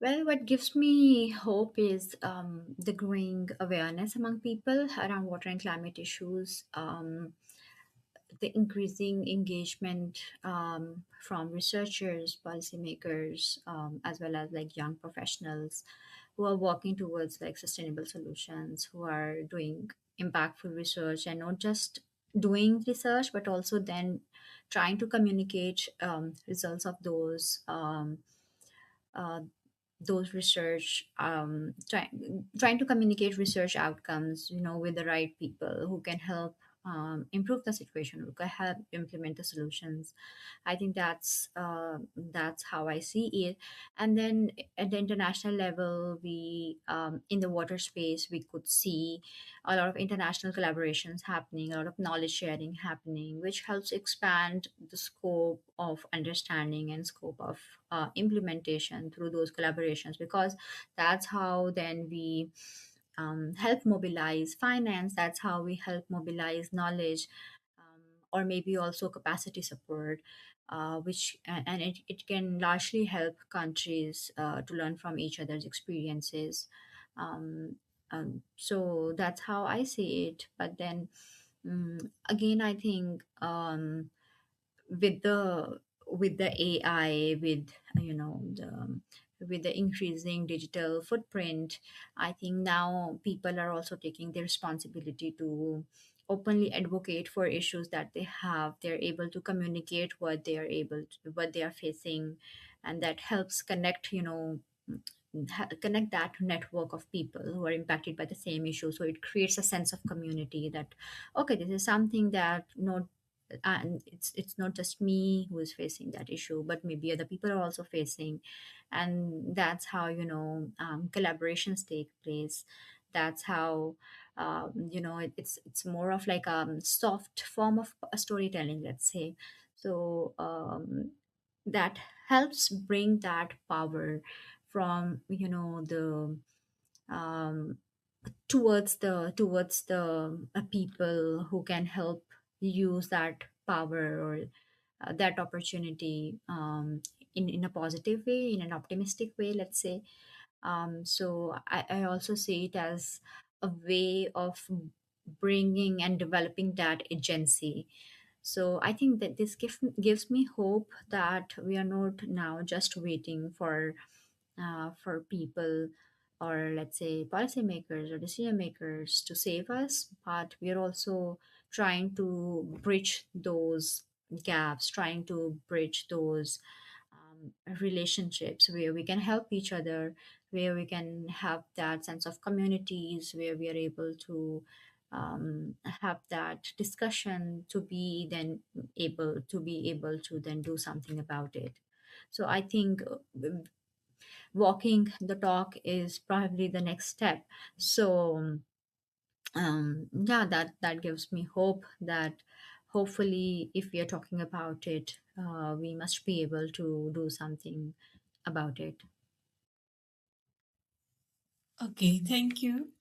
Well, what gives me hope is the growing awareness among people around water and climate issues, the increasing engagement from researchers, policymakers, as well as like young professionals who are working towards like sustainable solutions, who are doing impactful research and not just doing research, but also then trying to communicate results of uh, those research trying to communicate research outcomes, with the right people who can help improve the situation, who can help implement the solutions. I think that's how I see it. And then at the international level, we in the water space, we could see a lot of international collaborations happening, a lot of knowledge sharing happening, which helps expand the scope of understanding and scope of implementation through those collaborations, because that's how then we help mobilize finance, that's how we help mobilize knowledge, or maybe also capacity support, and it can largely help countries to learn from each other's experiences. um, so that's how I see it. But then again, I think with the AI, with with the increasing digital footprint, I think now people are also taking the responsibility to openly advocate for issues that they have. They're able to communicate what they are facing, and that helps connect, connect that network of people who are impacted by the same issue. So it creates a sense of community that, okay, this is something that not and it's not just me who is facing that issue, but maybe other people are also facing. And that's how, collaborations take place. That's how, it's more of like a soft form of a storytelling, let's say. So that helps bring that power from, the um, towards the people who can help use that power, or that opportunity, in a positive way, in an optimistic way, let's say. So I also see it as a way of bringing and developing that agency. So I think that this gives me hope that we are not now just waiting for people, or let's say policymakers or decision makers, to save us, but we are also trying to bridge those gaps, trying to bridge those relationships where we can help each other, where we can have that sense of communities, where we are able to have that discussion to be able to then do something about it. So I think walking the talk is probably the next step. So yeah, that gives me hope that hopefully, if we are talking about it, we must be able to do something about it. Okay, thank you.